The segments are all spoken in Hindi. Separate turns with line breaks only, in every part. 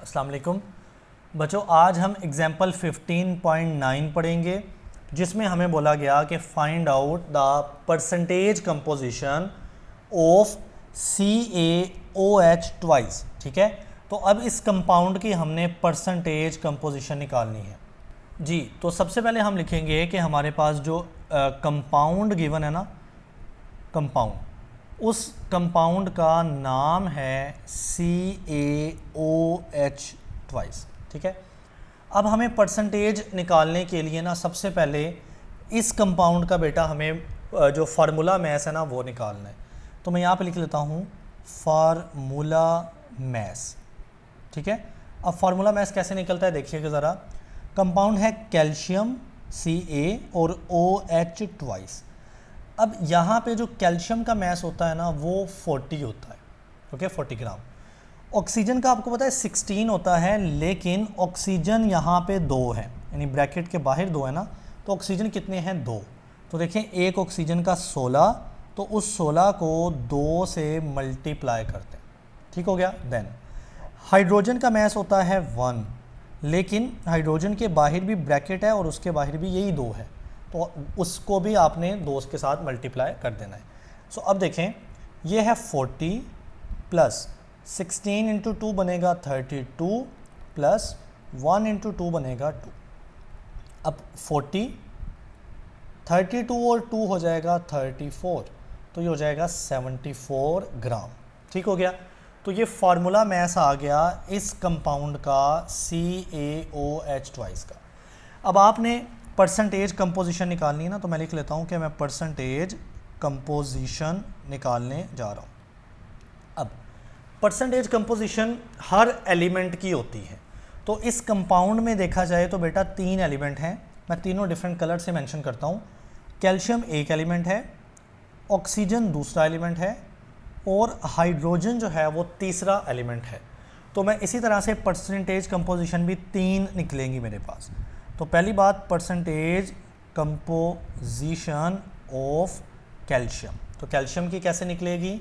अस्सलाम वालेकुम बच्चों, आज हम एग्जाम्पल 15.9 पढ़ेंगे जिसमें हमें बोला गया कि find out the percentage composition of CaOH twice. ठीक है, तो अब इस कंपाउंड की हमने परसेंटेज कंपोजिशन निकालनी है जी। तो सबसे पहले हम लिखेंगे कि हमारे पास जो कंपाउंड गिवन है ना, कंपाउंड, उस कंपाउंड का नाम है CaOH ट्वाइस। ठीक है, अब हमें परसेंटेज निकालने के लिए ना सबसे पहले इस कंपाउंड का बेटा हमें जो फार्मूला मैस है ना वो निकालना है। तो मैं यहाँ पे लिख लेता हूँ फार्मूला मैस। ठीक है, अब फार्मूला मैस कैसे निकलता है देखिएगा ज़रा। कंपाउंड है कैल्शियम Ca और OH ट्वाइस। अब यहाँ पे जो कैल्शियम का मैस होता है ना वो 40 होता है, ओके, 40 ग्राम। ऑक्सीजन का आपको पता है 16 होता है, लेकिन ऑक्सीजन यहाँ पे 2 है, यानी ब्रैकेट के बाहर 2 है ना, तो ऑक्सीजन कितने हैं 2। तो देखें एक ऑक्सीजन का 16, तो उस 16 को 2 से मल्टीप्लाई करते हैं। ठीक हो गया। देन हाइड्रोजन का मैस होता है 1, लेकिन हाइड्रोजन के बाहर भी ब्रैकेट है और उसके बाहर भी यही 2 है, तो उसको भी आपने 2 के साथ मल्टीप्लाई कर देना है। सो अब देखें ये है 40 प्लस 16 इंटू 2 बनेगा 32 प्लस 1 इंटू 2 बनेगा 2। अब 40 32 और 2 हो जाएगा 34, तो ये हो जाएगा 74 ग्राम। ठीक हो गया। तो ये फार्मूला मैस आ गया इस कंपाउंड का CaOH ट्वाइस का। अब आपने परसेंटेज कंपोजिशन निकालनी है ना, तो मैं लिख लेता हूँ कि मैं परसेंटेज कंपोजिशन निकालने जा रहा हूँ। अब परसेंटेज कंपोजिशन हर एलिमेंट की होती है, तो इस कंपाउंड में देखा जाए तो बेटा 3 एलिमेंट हैं। मैं तीनों डिफरेंट कलर से मेंशन करता हूँ। कैल्शियम एक एलिमेंट है, ऑक्सीजन दूसरा एलिमेंट है और हाइड्रोजन जो है वो तीसरा एलिमेंट है। तो मैं इसी तरह से परसेंटेज कंपोजिशन भी 3 निकलेंगी मेरे पास। तो पहली बात परसेंटेज कंपोजिशन ऑफ कैल्शियम, तो कैल्शियम की कैसे निकलेगी।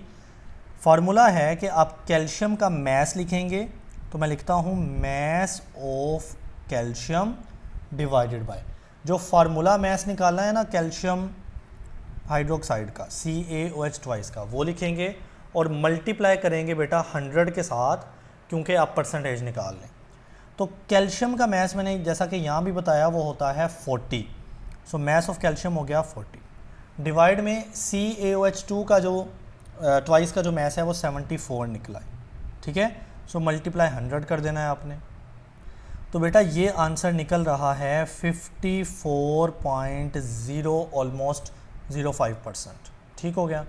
फार्मूला है कि आप कैल्शियम का मैस लिखेंगे, तो मैं लिखता हूँ mass of calcium divided by जो फार्मूला मैस निकालना है ना कैल्शियम हाइड्रोक्साइड का CaOH ट्वाइस का, वो लिखेंगे और मल्टीप्लाई करेंगे बेटा 100 के साथ, क्योंकि आप परसेंटेज निकाल लें। तो कैल्शियम का मैस मैंने जैसा कि यहाँ भी बताया वो होता है 40। सो मैस ऑफ कैल्शियम हो गया 40 डिवाइड में CaOH2 का जो ट्वाइस का जो मैस है वो 74 निकला है। ठीक है, सो मल्टीप्लाई 100 कर देना है आपने। तो बेटा ये आंसर निकल रहा है 54.0 ऑलमोस्ट 05%। ठीक हो गया।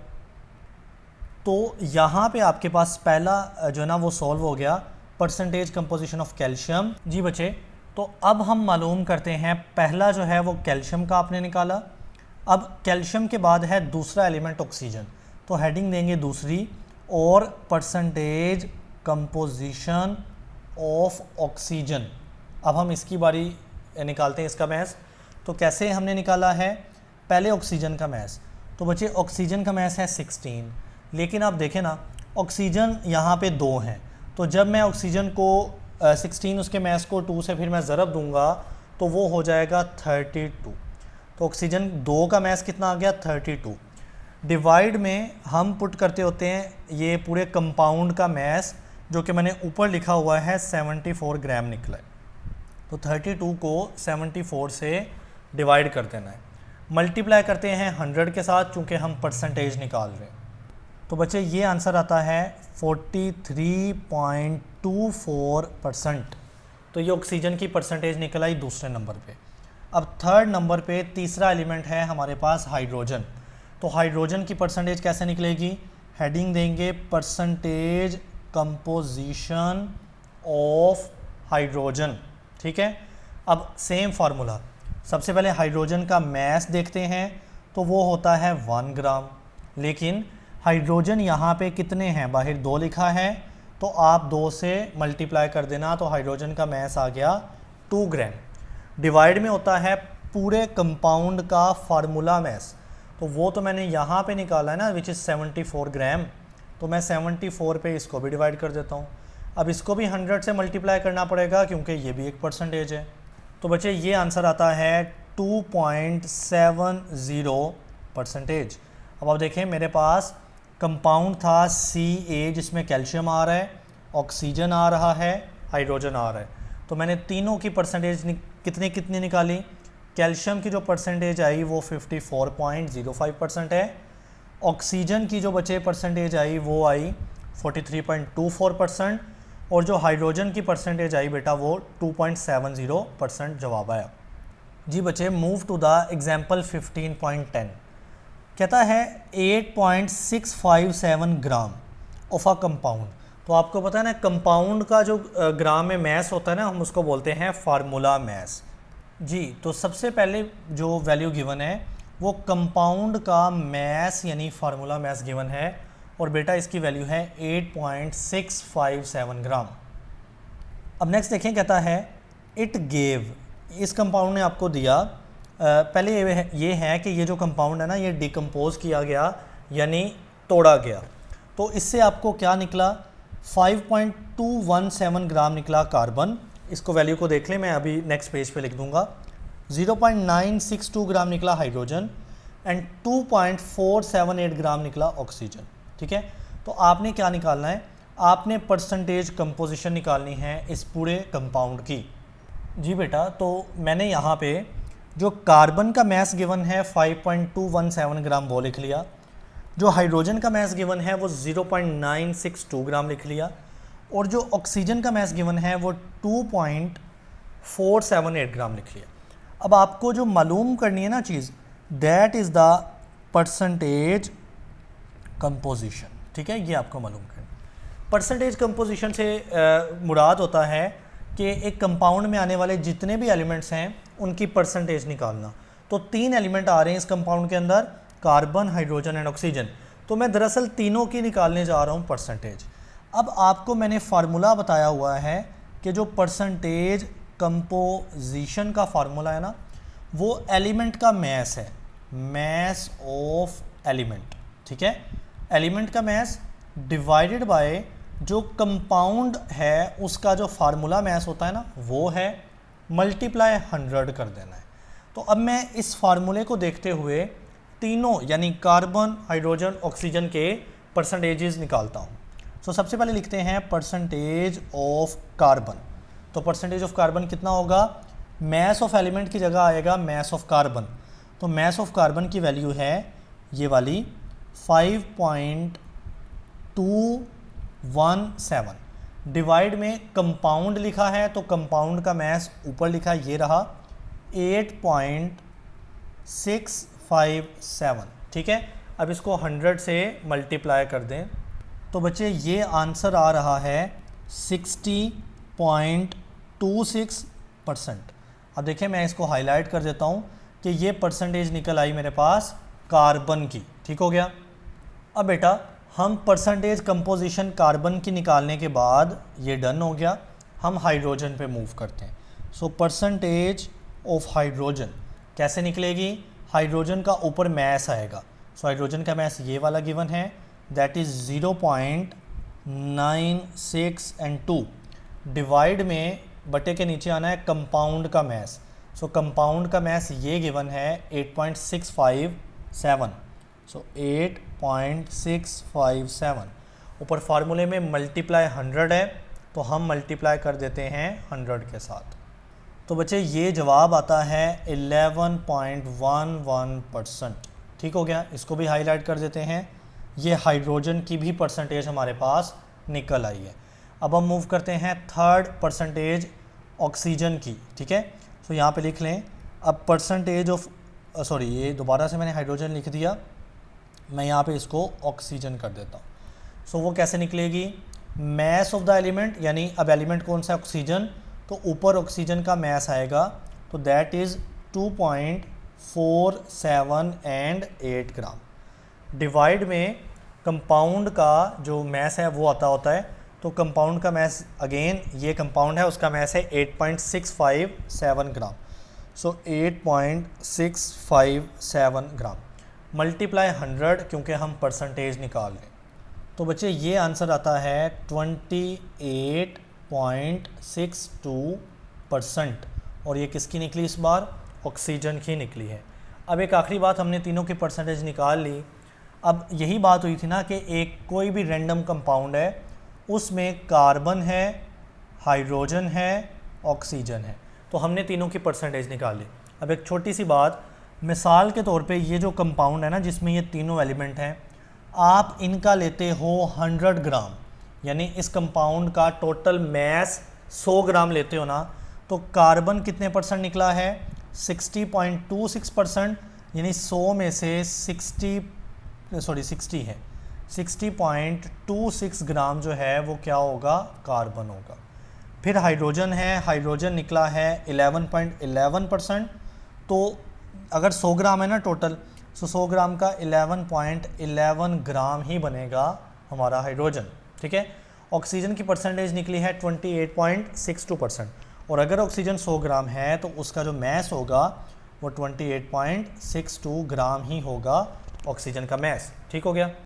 तो यहाँ पे आपके पास पहला जो है ना वो सॉल्व हो गया, परसेंटेज कंपोजिशन ऑफ कैल्शियम। जी बच्चे, तो अब हम मालूम करते हैं, पहला जो है वो कैल्शियम का आपने निकाला। अब कैल्शियम के बाद है दूसरा एलिमेंट ऑक्सीजन, तो हेडिंग देंगे दूसरी और परसेंटेज कंपोजिशन ऑफ ऑक्सीजन। अब हम इसकी बारी निकालते हैं इसका मैस। तो कैसे हमने निकाला है, पहले ऑक्सीजन का मैस। तो बच्चे ऑक्सीजन का मैस है 16, लेकिन आप देखें ना ऑक्सीजन यहाँ पे 2 हैं, तो जब मैं ऑक्सीजन को 16 उसके मैस को 2 से फिर मैं ज़रब दूंगा तो वो हो जाएगा 32। तो ऑक्सीजन 2 का मैस कितना आ गया 32। डिवाइड में हम पुट करते होते हैं ये पूरे कंपाउंड का मैस, जो कि मैंने ऊपर लिखा हुआ है 74 ग्राम निकला है। तो 32 को 74 से डिवाइड कर देना है, मल्टीप्लाई करते हैं 100 के साथ, चूँकि हम परसेंटेज निकाल रहे हैं। तो बच्चे ये आंसर आता है 43.24%। तो ये ऑक्सीजन की परसेंटेज निकल आई दूसरे नंबर पे। अब थर्ड नंबर पे तीसरा एलिमेंट है हमारे पास हाइड्रोजन। तो हाइड्रोजन की परसेंटेज कैसे निकलेगी, हेडिंग देंगे परसेंटेज कंपोजिशन ऑफ हाइड्रोजन। ठीक है, अब सेम फार्मूला, सबसे पहले हाइड्रोजन का मैस देखते हैं, तो वो होता है 1 ग्राम, लेकिन हाइड्रोजन यहाँ पे कितने हैं, बाहर 2 लिखा है, तो आप 2 से मल्टीप्लाई कर देना, तो हाइड्रोजन का मैस आ गया 2 ग्राम। डिवाइड में होता है पूरे कंपाउंड का फार्मूला मैस, तो वो तो मैंने यहाँ पे निकाला है ना, विच इज़ 74 ग्राम, तो मैं 74 पे इसको भी डिवाइड कर देता हूँ। अब इसको भी 100 से मल्टीप्लाई करना पड़ेगा क्योंकि ये भी एक परसेंटेज है। तो बच्चे ये आंसर आता है 2.70 परसेंटेज। अब आप देखें मेरे पास कंपाउंड था Ca जिसमें कैल्शियम आ रहा है, ऑक्सीजन आ रहा है, हाइड्रोजन आ रहा है। तो मैंने तीनों की परसेंटेज कितनी निकाली। कैल्शियम की जो परसेंटेज आई वो 54.05% है, ऑक्सीजन की जो बचे परसेंटेज आई वो आई 43.24%, और जो हाइड्रोजन की परसेंटेज आई बेटा वो 2.70% जवाब आया। जी बच्चे मूव टू द एग्जाम्पल 15.10। कहता है 8.657 ग्राम ऑफ अ कंपाउंड। तो आपको पता है ना कंपाउंड का जो ग्राम में मैस होता है ना, हम उसको बोलते हैं फार्मूला मैस। जी तो सबसे पहले जो वैल्यू गिवन है वो कंपाउंड का मैस यानी फार्मूला मैस गिवन है, और बेटा इसकी वैल्यू है 8.657 ग्राम। अब नेक्स्ट देखें, कहता है इट गेव, इस कंपाउंड ने आपको दिया, पहले ये है कि ये जो कंपाउंड है ना ये डिकम्पोज किया गया यानी तोड़ा गया। तो इससे आपको क्या निकला, 5.217 ग्राम निकला कार्बन। इसको वैल्यू को देख लें, मैं अभी नेक्स्ट पेज पे लिख दूंगा। 0.962 ग्राम निकला हाइड्रोजन एंड 2.478 ग्राम निकला ऑक्सीजन। ठीक है, तो आपने क्या निकालना है, आपने परसेंटेज कंपोजिशन निकालनी है इस पूरे कंपाउंड की। जी बेटा, तो मैंने यहाँ पे जो कार्बन का मैस गिवन है 5.217 ग्राम वो लिख लिया, जो हाइड्रोजन का मैस गिवन है वो 0.962 ग्राम लिख लिया, और जो ऑक्सीजन का मैस गिवन है वो 2.478 ग्राम लिख लिया। अब आपको जो मालूम करनी है ना चीज़, that is the percentage composition. ठीक है, ये आपको मालूम करना। परसेंटेज कंपोजिशन से मुराद होता है कि एक कंपाउंड में आने वाले जितने भी एलिमेंट्स हैं उनकी परसेंटेज निकालना। तो 3 एलिमेंट आ रहे हैं इस कंपाउंड के अंदर, कार्बन, हाइड्रोजन एंड ऑक्सीजन। तो मैं दरअसल तीनों की निकालने जा रहा हूँ परसेंटेज। अब आपको मैंने फार्मूला बताया हुआ है कि जो परसेंटेज कंपोजिशन का फार्मूला है ना, वो एलिमेंट का मैस है, मैस ऑफ एलिमेंट। ठीक है, एलिमेंट का मैस डिवाइडेड बाय जो कंपाउंड है उसका जो फार्मूला मैस होता है ना वो है, मल्टीप्लाई 100 कर देना है। तो अब मैं इस फार्मूले को देखते हुए तीनों यानी कार्बन, हाइड्रोजन, ऑक्सीजन के परसेंटेजेस निकालता हूँ। सो सबसे पहले लिखते हैं परसेंटेज ऑफ कार्बन। तो परसेंटेज ऑफ कार्बन कितना होगा, मैस ऑफ एलिमेंट की जगह आएगा मैस ऑफ कार्बन। तो मैस ऑफ कार्बन की वैल्यू है ये वाली 5.217। डिवाइड में कंपाउंड लिखा है तो कंपाउंड का मैस ऊपर लिखा ये रहा 8.657। ठीक है, अब इसको 100 से मल्टीप्लाई कर दें तो बच्चे ये आंसर आ रहा है 60.26%। अब देखिए मैं इसको हाईलाइट कर देता हूँ कि ये परसेंटेज निकल आई मेरे पास कार्बन की। ठीक हो गया। अब बेटा हम परसेंटेज कंपोजिशन कार्बन की निकालने के बाद ये डन हो गया, हम हाइड्रोजन पे मूव करते हैं। सो परसेंटेज ऑफ हाइड्रोजन कैसे निकलेगी, हाइड्रोजन का ऊपर मैस आएगा। सो हाइड्रोजन का मैस ये वाला गिवन है, दैट इज़ 0.96 एंड 2। डिवाइड में बटे के नीचे आना है कंपाउंड का मैस। सो कंपाउंड का मैस ये गिवन है 8.657। सो 8.657 ऊपर फार्मूले में मल्टीप्लाई 100 है तो हम मल्टीप्लाई कर देते हैं 100 के साथ। तो बच्चे ये जवाब आता है 11.11%। ठीक हो गया, इसको भी हाईलाइट कर देते हैं। ये हाइड्रोजन की भी परसेंटेज हमारे पास निकल आई है। अब हम मूव करते हैं थर्ड परसेंटेज ऑक्सीजन की। ठीक है, सो यहाँ पे लिख लें अब परसेंटेज ऑफ ये दोबारा से मैंने हाइड्रोजन लिख दिया, मैं यहाँ पे इसको ऑक्सीजन कर देता हूँ। सो वो कैसे निकलेगी, मैस ऑफ द एलिमेंट यानी अब एलिमेंट कौन सा है, ऑक्सीजन, तो ऊपर ऑक्सीजन का मैस आएगा तो that is 2.47 and 8 gram. Divide में कंपाउंड का जो मैस है वो आता होता है, तो कंपाउंड का मैस अगेन ये कंपाउंड है उसका मैस है 8.657 ग्राम। सो 8.657 ग्राम मल्टीप्लाई 100 क्योंकि हम परसेंटेज निकाल लें। तो बच्चे ये आंसर आता है 28.62%। और ये किसकी निकली इस बार? ऑक्सीजन की निकली है। अब एक आखिरी बात, हमने तीनों की परसेंटेज निकाल ली। अब यही बात हुई थी ना कि एक कोई भी रैंडम कंपाउंड है, उसमें कार्बन है, हाइड्रोजन है, ऑक्सीजन है, तो हमने तीनों की परसेंटेज निकाल ली। अब एक छोटी सी बात, मिसाल के तौर पे ये जो कंपाउंड है ना जिसमें ये तीनों एलिमेंट हैं, आप इनका लेते हो 100 ग्राम, यानी इस कंपाउंड का टोटल मैस 100 ग्राम लेते हो ना, तो कार्बन कितने परसेंट निकला है? 60.26%, यानी 100 में से 60 है, 60.26 ग्राम जो है वो क्या होगा? कार्बन होगा। फिर हाइड्रोजन है, हाइड्रोजन निकला है 11.11%। तो अगर 100 ग्राम है ना टोटल, तो 100 ग्राम का 11.11 ग्राम ही बनेगा हमारा हाइड्रोजन, ठीक है। ऑक्सीजन की परसेंटेज निकली है 28.62%, और अगर ऑक्सीजन 100 ग्राम है तो उसका जो मैस होगा वो 28.62 ग्राम ही होगा ऑक्सीजन का मैस। ठीक हो गया।